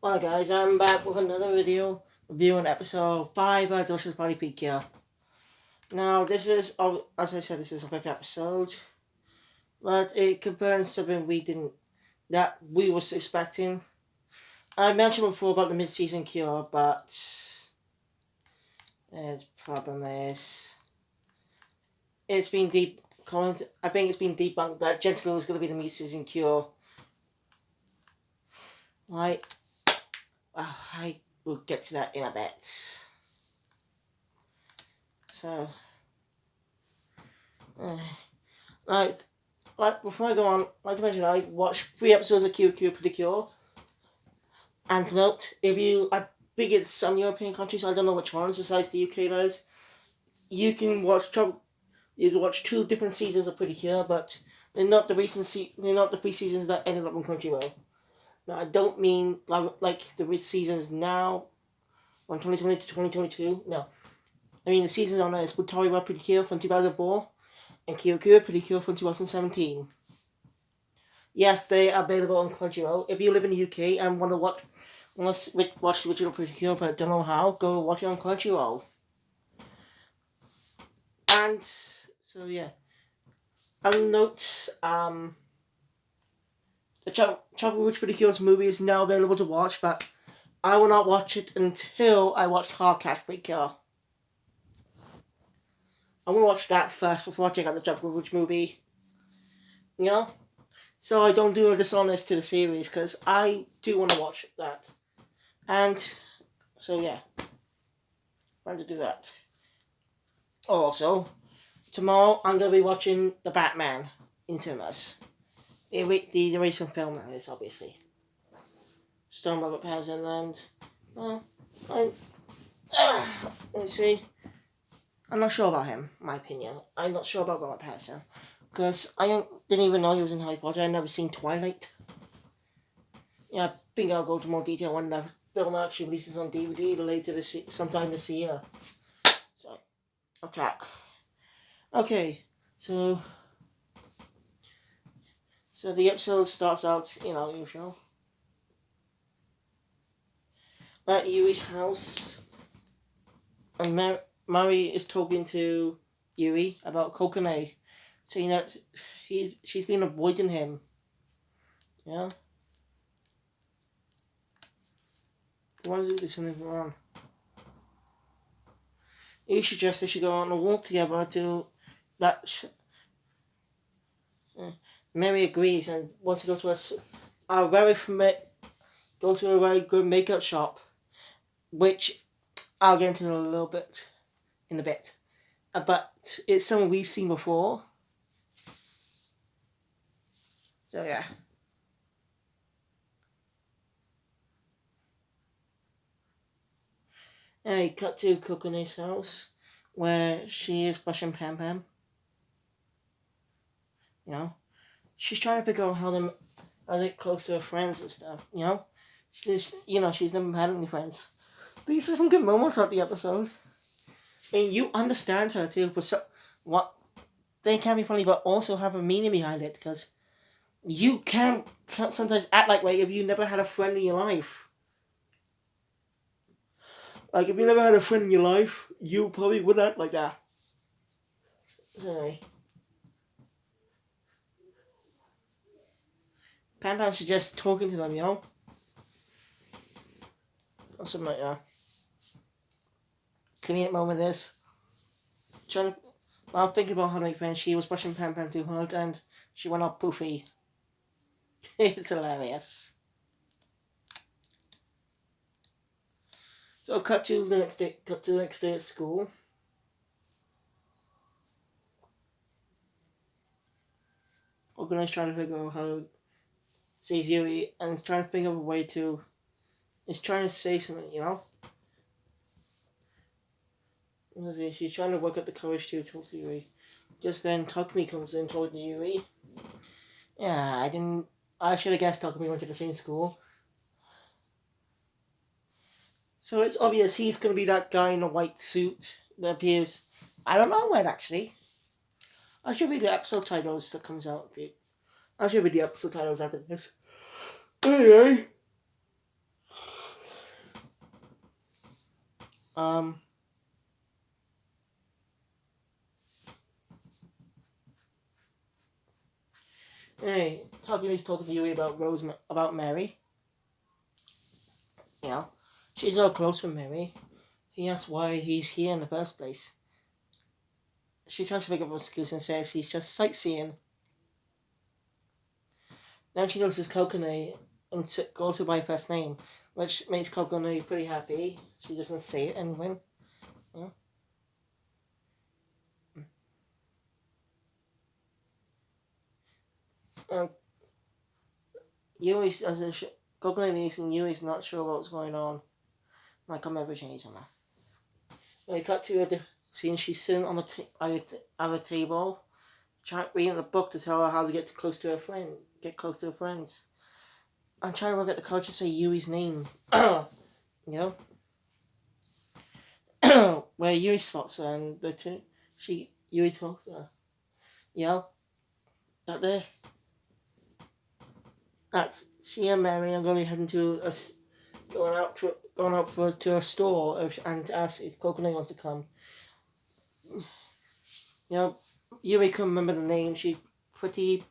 Well guys, I'm back with another video reviewing episode 5 of Delicious Body Precure. Now this is, as I said, this is a quick episode, but it confirms something that we was expecting. I mentioned before about the mid-season cure, but the problem is, it's been I think it's been debunked that Gentigo is going to be the mid-season cure. Right? I will get to that in a bit. So, like before I go on, like I mentioned, I watched 3 episodes of Precure. And note, I think it's some European countries, I don't know which ones besides the UK does. You can watch 2 different seasons of Precure, but they're not the they're not the 3 seasons that ended up on Crunchyroll. Now I don't mean like the seasons now, from 2020 to 2022. No, I mean the seasons on there is Precure Precure from 2004 and Precure Precure from 2017. Yes, they are available on Crunchyroll. If you live in the UK and want to watch the original Precure but don't know how, go watch it on Crunchyroll. And so yeah, I'll note the Chocolate Witch Precure's movie is now available to watch, but I will not watch it until I watch Hardcatch Precure. I'm gonna watch that first before I check out the Chocolate Witch movie. You know? So I don't do a dishonest to the series, because I do want to watch that. And so yeah, I'm going to do that. Also, tomorrow I'm going to be watching The Batman in cinemas. The recent film that is, obviously. Starring Robert Pattinson and, well, let's see. I'm not sure about him, my opinion. I'm not sure about Robert Pattinson. Because I didn't even know he was in Harry Potter. I'd never seen Twilight. Yeah, I think I'll go into more detail when the film actually releases on DVD sometime this year. So, okay. Okay, so the episode starts out, usual. At Yuri's house, and Mari is talking to Yuri about Kokone, saying that she's been avoiding him. Yeah? He wants to do something wrong. He suggests they should go on a walk together to that. Mary agrees and wants to go to a very good makeup shop, which I'll get into in a bit. But it's something we've seen before. So yeah. And he cut to Kokone's house, where she is brushing Pam Pam. You know, she's trying to figure out how to get close to her friends and stuff. You know, she's never had any friends. These are some good moments throughout the episode. I mean, you understand her too, but what they can be funny, but also have a meaning behind it. Because you can sometimes act like if you never had a friend in your life. Like, if you never had a friend in your life, you probably would act like that. Sorry. Pam Pam's just talking to them, Or something like that. Convenient moment is. While thinking about how to make friends, she was brushing Pam Pam too hard and she went all poofy. It's hilarious. So cut to the next day at school. Organize trying to figure out how to say Yuri and trying to think of a way to. Is trying to say something, She's trying to work up the courage to talk to Yuri. Just then Takumi comes in talking to Yuri. Yeah, I should have guessed Takumi went to the same school. So it's obvious he's going to be that guy in a white suit that appears. I don't know when, actually. I should read the episode titles that comes out. I should read the episode titles after this. Anyway. Um, hey, Takemi's talking to Yui about about Mary. You know, she's not close with Mary. He asks why he's here in the first place. She tries to make up an excuse and says he's just sightseeing. Then she notices Kokone and goes to by her first name, which makes Kokone pretty happy. She doesn't say it anyway. Yeah. Um, Yui doesn't. Kokone and Yui's not sure what's going on. Like I'm ever changing that. When we cut to the scene, she's sitting on at the table, trying reading a book to tell her how to get close to her friend, get close to her friends. I'm trying to work out the coach to say Yui's name. You know, where Yui spots her and the two, Yui talks to her. You know, that there, that she and Mary are going to be heading to to a store and ask if Coconut wants to come. You know, Yui can remember the name. She pretty,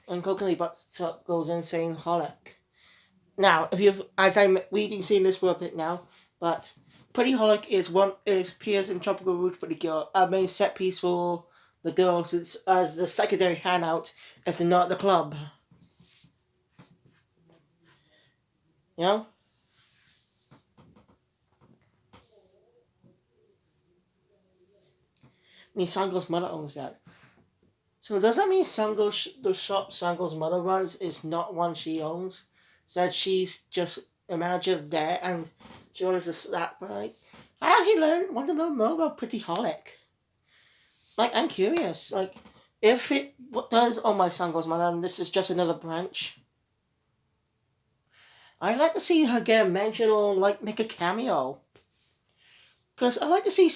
and Coconut goes in saying Holic. Now, if you've we've been seeing this for a bit now, but Pretty Holic is appears in Tropical Rouge Pretty Girl, a main set piece for the girls as the secondary handout if they're not at the club. You know? I mean, Sango's mother owns that. So does that mean the shop Sango's mother runs is not one she owns? That she's just a manager there and she owns a slap, right? How he want to know more about Pretty Holic? Like, I'm curious. Like, if it what does own my Sango's mother and this is just another branch, I'd like to see her get a mention or, like, make a cameo. Because I like to see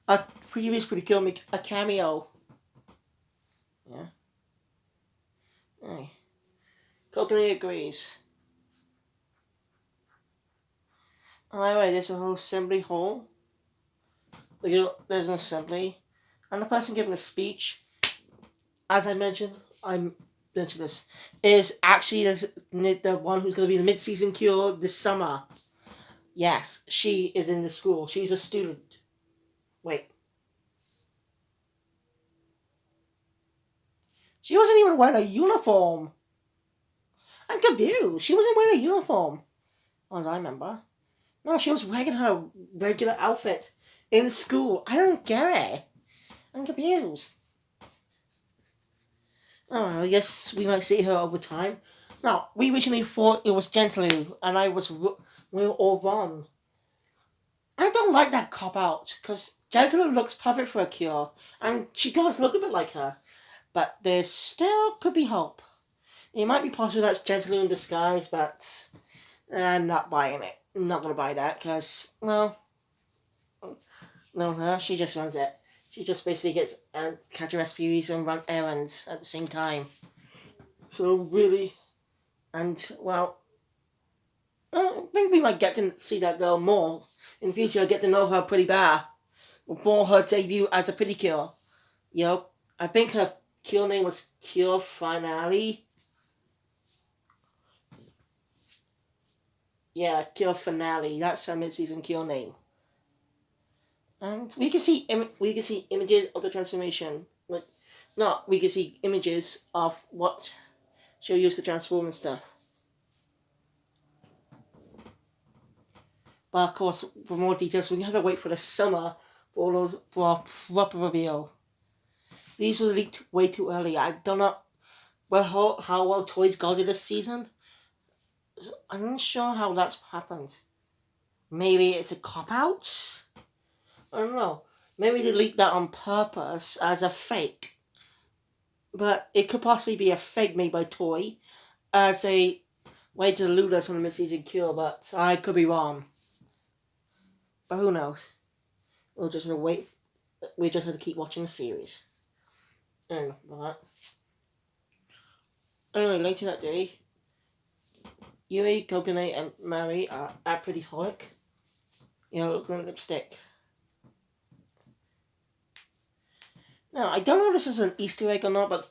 a previous Pretty Girl make a cameo. Yeah. Hey. Coconut agrees. Alright, there's a whole assembly hall. There's an assembly. And the person giving the speech, as I mentioned, this, is actually the one who's going to be the mid-season cure this summer. Yes, she is in the school. She's a student. Wait. She wasn't even wearing a uniform. I'm confused. She wasn't wearing a uniform. As I remember. No, she was wearing her regular outfit in school. I don't get it. I'm confused. Oh, I guess we might see her over time. Now, we originally thought it was Gentlew, and we were all wrong. I don't like that cop out, because Gentlew looks perfect for a cure, and she does look a bit like her. But there still could be hope. It might be possible that's Gentlew in disguise, but I'm not buying it. I'm not going to buy that, because, well, no, she just runs it. She just basically gets catch SPVs and run errands at the same time. So really, and well, I think we might get to see that girl more in the future. Get to know her pretty bad before her debut as a pretty cure. You know, I think her cure name was Cure Finale. Yeah, Cure Finale. That's her mid-season cure name. And we can see images of the transformation. Like, no, we can see images of what she'll use to transform and stuff. But of course, for more details, we have to wait for the summer for a proper reveal. These were leaked way too early. I don't know how well Toys guarded this season. I'm not sure how that's happened. Maybe it's a cop out. I don't know. Maybe they leaked that on purpose as a fake. But it could possibly be a fake made by Toy as a way to elude us on the mid-season cure. But I could be wrong. But who knows? We'll just have to wait. We just have to keep watching the series. And that. Anyway, later that day, Yui, Kokone, and Mary are pretty holic. Lipstick. Now, I don't know if this is an Easter egg or not, but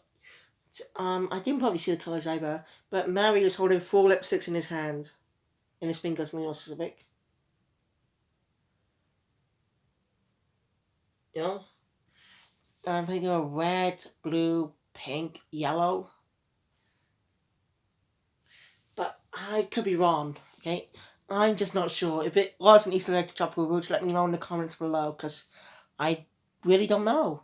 I didn't probably see the colours either. But Mary is holding 4 lipsticks in his hand, in his fingers, more specific. You know, I'm thinking of red, blue, pink, yellow. But I could be wrong. Okay, I'm just not sure. If it was an Easter egg to Tropical Rouge, let me know in the comments below, because I really don't know.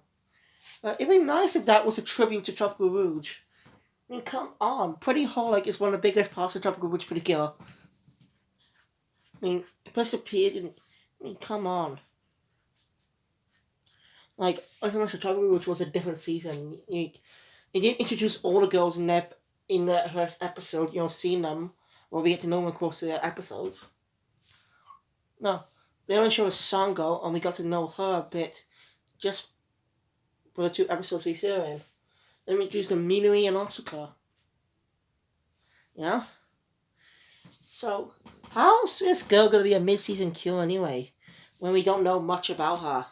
But it'd be nice if that was a tribute to Tropical Rouge. I mean, come on. Pretty Holic is one of the biggest parts of Tropical Rouge Precure. I mean, it first appeared in... I mean, come on. Like, as I mentioned, Tropical Rouge was a different season. It didn't introduce all the girls in the first episode, seeing them, or we get to know them across the episodes. No. They only showed us Sango, and we got to know her a bit just for the 2 episodes we saw in. Then we introduced them Minui and Asuka. Yeah? So, how's this girl going to be a mid-season kill anyway, when we don't know much about her?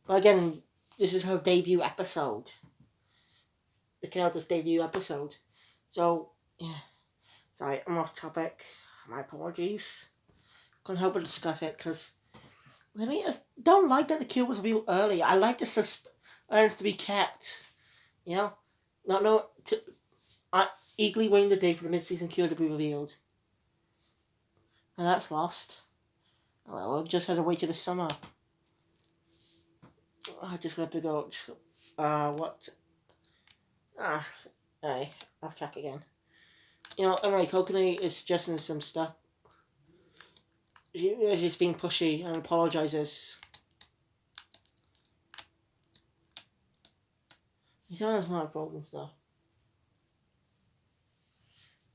But again, this is her debut episode. The character's debut episode. So, yeah. Sorry, I'm off topic. My apologies. Couldn't help but discuss it, because really, I don't like that the kill was revealed early. I like the suspense to be kept. Not know eagerly waiting the day for the mid-season kill to be revealed. And that's lost. Well, we'll just have to wait till the summer. I just got to go. What? Hey, I'll check again. Anyway, Kokone is suggesting some stuff. She's being pushy and apologizes. It's not a problem stuff.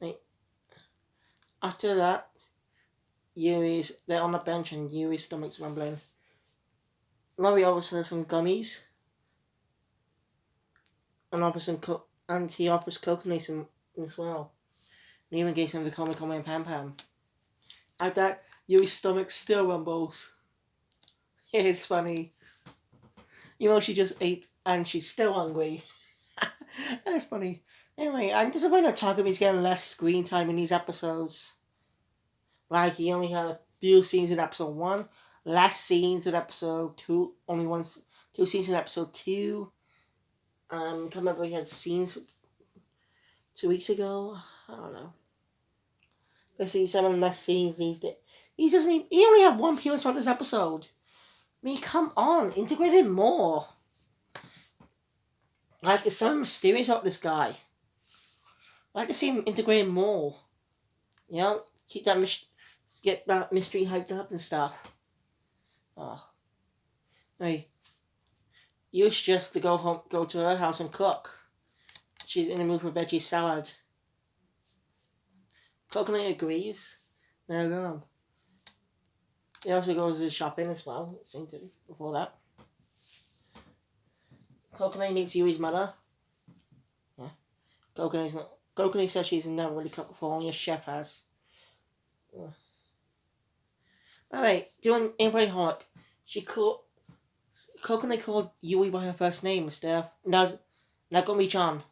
Right. After that, they're on the bench and Yui's stomach's rumbling. Mori offers some gummies. And he offers Kokone some as well. And even gives him the Kome and Pam Pam. After that, Yui's stomach still rumbles. It's funny. She just ate and she's still hungry. That's funny. Anyway, I'm disappointed Takami's getting less screen time in these episodes. Like, he only had a few scenes in episode 1, less scenes in episode 2, only 2 scenes in episode 2. Can't remember he had scenes 2 weeks ago. I don't know. Basically, 7 less scenes these days. He only had 1 appearance on this episode. I mean, come on, integrate him more. Like, there's something mysterious about this guy. I'd like to see him integrate him more. Keep that get that mystery hyped up and stuff. Oh. Hey, you just to go to her house and cook. She's in the mood for veggie salad. Coconut agrees. There we go. He also goes to shopping as well. Same thing before that. Coconut meets Yui's mother. Yeah. Coconut says she's never really cooked before, only a chef has. Yeah. Alright, doing Everybody Holic. Coconut called Yui by her first name instead of Nagomi-chan.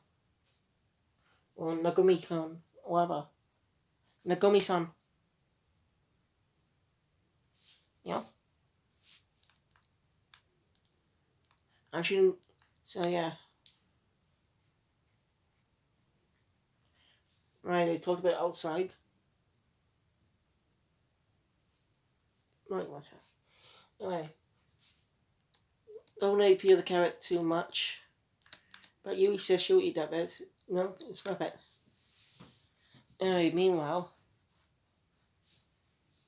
Or Nagomi-kun, whatever. Nagomi-san. And so yeah. Right, they talked about outside. Right, watch out. Anyway. Don't appeal the carrot too much. But Yui says she'll eat that bit. No, it's worth it. Anyway, meanwhile,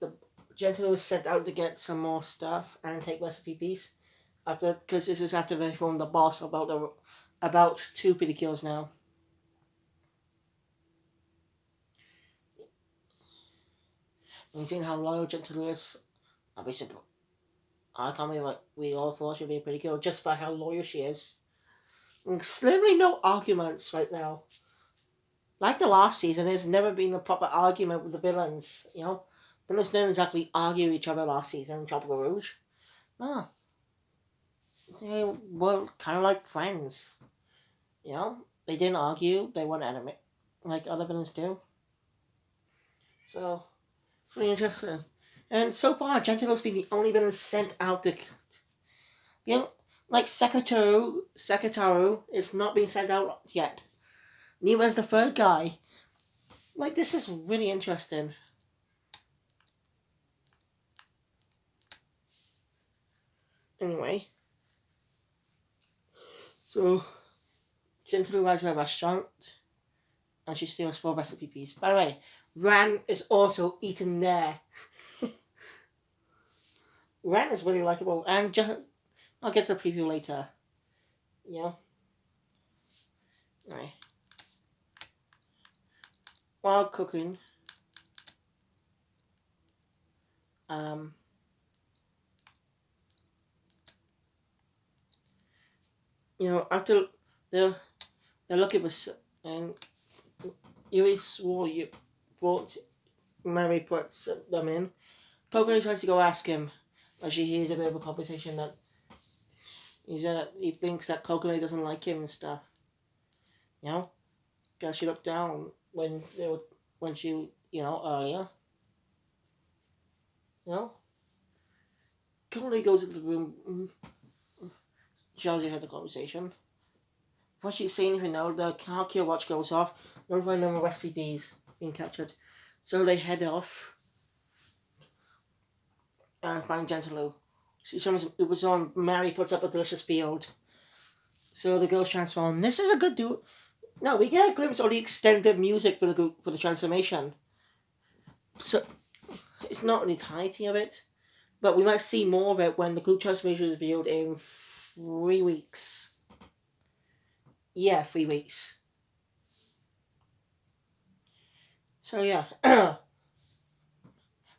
the gentleman was sent out to get some more stuff and take recipe piece. Because this is after they informed the boss about 2 pedicures now. And seeing how loyal Gentile is, I'll be simple. I can't believe what we all thought she'd be a pedicure just by how loyal she is. And there's literally no arguments right now. Like the last season, there's never been a proper argument with the villains. Villains didn't exactly argue with each other last season in Tropical Rouge. No, they were kind of like friends. They didn't argue. They weren't enemy like other villains do. So it's really interesting. And so far, Gentile's been the only villain sent out to. You know, like Sekitaru is not being sent out yet. Neither is the third guy. Like, this is really interesting. Anyway, so Gentile arrives at a restaurant and she steals 4 recipes. By the way, Ran is also eaten there. Ran is really likable, and I'll get to the preview later. Right. While cooking, after they're looking for, and Yuri swore you brought Mary puts them in. Kokone tries to go ask him, but she hears a bit of a conversation that he thinks that Kokone doesn't like him and stuff. Because she looked down when she earlier. Kokone goes into the room. She already had the conversation. Before she say anything now, the Precure watch goes off, notifying them of recipes being captured. So they head off and find Gentilu. It was on. Mary puts up a delicious field. So the girls transform. This is a good do. No, we get a glimpse of the extended music for the transformation. So it's not an entirety of it, but we might see more of it when the group transformation is revealed in 3 weeks. Yeah, 3 weeks. So yeah.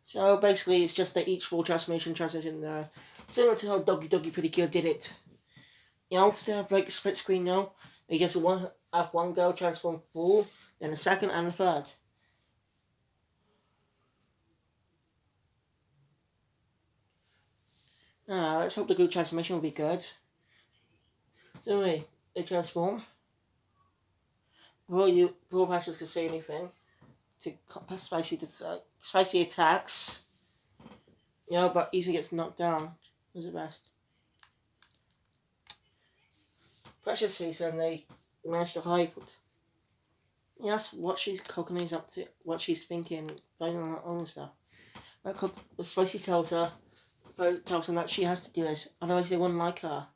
So basically, it's just that each full transformation similar to how Doggy Precure did it. Instead of like split screen now, you just have one girl transform full, then a second and a third. Let's hope the group transformation will be good. So anyway, they transform. Before Precious can say anything, to spicy attacks. But easily gets knocked down. Was the best. Precious sees and they manage to hide. That's what Kokone's up to, what she's thinking, finding on her own stuff. But Spicy tells her that she has to do this, otherwise they wouldn't like her.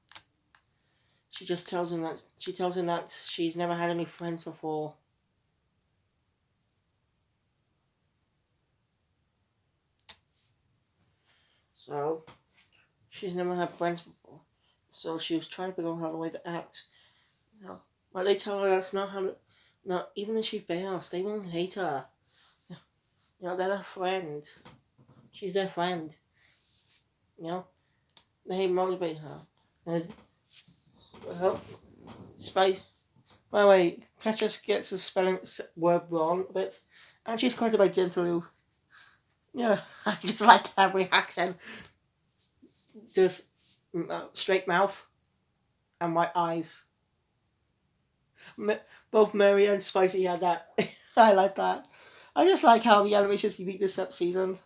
She tells him that she's never had any friends before. So, she's never had friends before. So she was trying to figure out how the way to act. But they tell her that's not how to... No, even if she fails, they won't hate her. They're their friend. She's their friend. They motivate her. And, By the way, Precious gets the spelling word wrong a bit. And she's corrected by Gentilu. I just like that reaction. Just straight mouth and white eyes. Both Mary and Spicy had that. I like that. I just like how the animation's unique this season.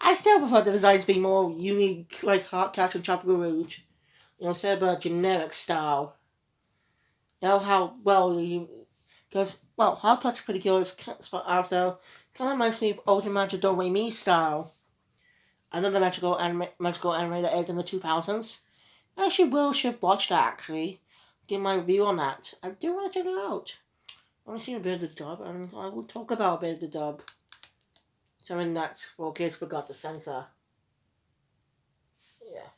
I still prefer the designs being more unique, like Heartcatcher and Tropical Rouge. Instead of a generic style. How well because Heartcatcher pretty good is also kind of reminds me of Ultra Magic Do Re Mi style. Another magical anime that aired in the 2000s. I actually should watch that actually. Give my review on that. I do want to check it out. I want to see a bit of the dub, and I will talk about a bit of the dub. Something that kids forgot to censor. Yeah.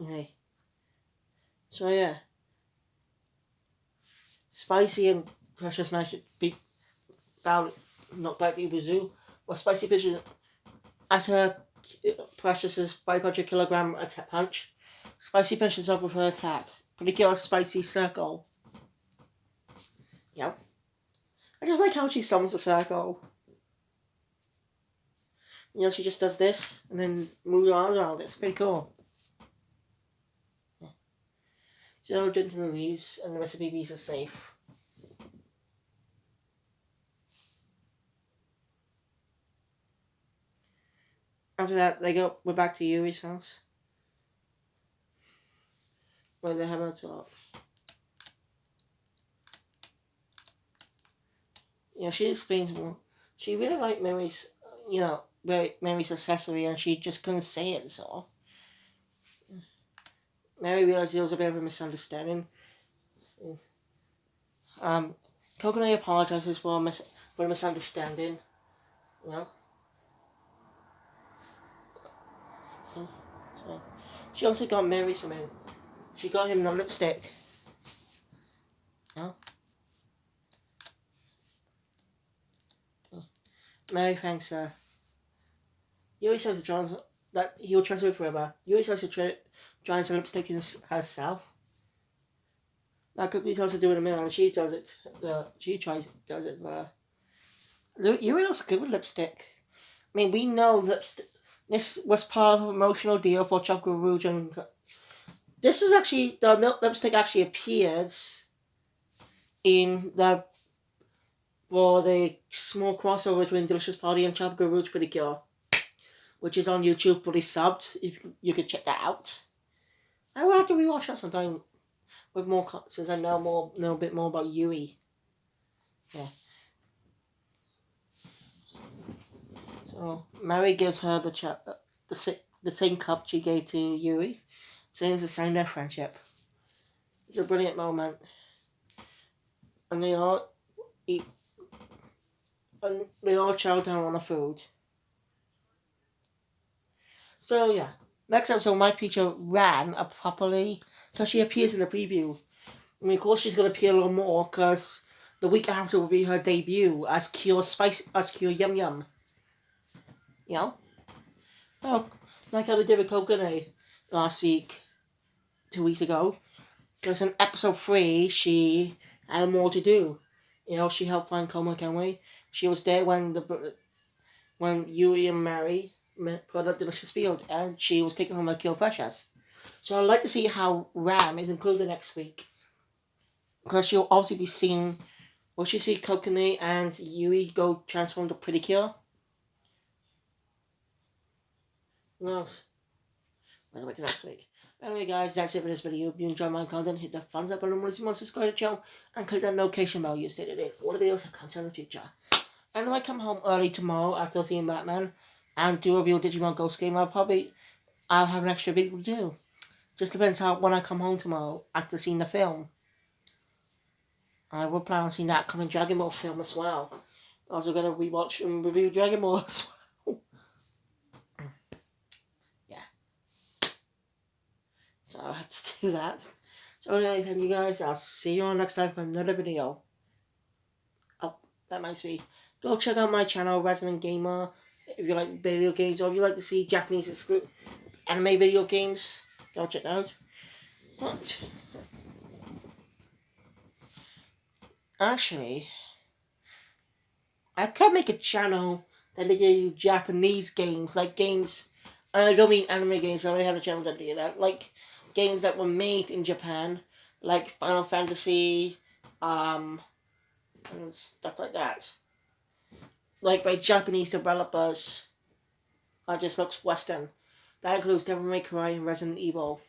Okay. So yeah. Spicy and Precious managed to beat knocked back the Ubuzoo. Well, Spicy pitches at her Precious's 500 kilogram attack punch. Spicy pushes up with her attack. Pretty good Spicy circle. You know? I just like how she summons the circle. You know, she just does this and then moves her arms around it. It's pretty cool. Yeah. So, into the leaves and the rest of the babies are safe. After that, we're back to Yuri's house. Where they're having a talk. You know, she explains more. She really liked Mary's, Mary's accessory, and she just couldn't say it, so. Mary realized there was a bit of a misunderstanding. Coconut apologizes for a misunderstanding, you know. So, she also got Mary something. She got him the lipstick. You know? Mary thanks her. Yuri says that he'll trust her forever. Yuri says to try some lipstick herself. That could be tells her to do it in a minute, and she does it. Does it. Yuri looks good with lipstick. I mean, we know that this was part of a promotional deal for Chocolate Rouge, and this is actually the milk lipstick actually appears in the small crossover between Delicious Party and Chocolate Rouge Precure, which is on YouTube, fully subbed. If you could check that out. I will have to rewatch that sometime with more, since I know a bit more about Yui. Yeah. So Mary gives her the same cup she gave to Yui, saying it's a sign of their friendship. It's a brilliant moment, and they all eat, and they all chow down on the food. So yeah, next episode, my teacher ran up properly because she appears in the preview. I mean, of course, she's gonna appear a little more because the week after will be her debut as Cure Yum Yum. You know, well, like how they did with Coconut last week, 2 weeks ago. Because in episode 3, she had more to do. You know, she helped find Coma Kenway. She was there when Yui and Mary put up Delicious Field, and she was taken home to kill Precious. So I'd like to see how Ram is included next week. Because she'll obviously be seeing. Will she see Coconut and Yui go transform to Precure? Who knows? I'll wait till next week. Anyway, guys, that's it for this video. If you enjoyed my content, hit the thumbs up button, subscribe to the channel, and click that notification bell you stated it. All the videos that come in the future. And when I come home early tomorrow after seeing Batman and do a real Digimon Ghost game, I'll have an extra video to do. Just depends when I come home tomorrow after seeing the film. I will plan on seeing that coming Dragon Ball film as well. Also gonna rewatch and review Dragon Ball as well. Yeah. So I have to do that. So anyway, thank you guys. I'll see you all next time for another video. Oh, that reminds me. Go check out my channel, Resident Gamer, if you like video games, or if you like to see Japanese anime video games. Go check it out. But actually, I can make a channel that they do Japanese games, like games. I don't mean anime games. I already have a channel that do that. Like games that were made in Japan, like Final Fantasy, and stuff like that. Like by Japanese developers. That just looks Western. That includes Devil May Cry and Resident Evil.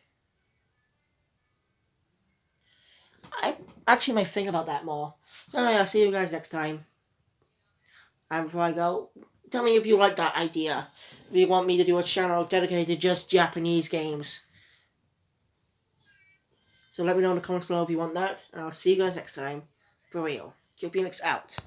I actually might think about that more. So anyway, I'll see you guys next time. And before I go, tell me if you like that idea. If you want me to do a channel dedicated to just Japanese games. So let me know in the comments below if you want that. And I'll see you guys next time. For real. QPMX out.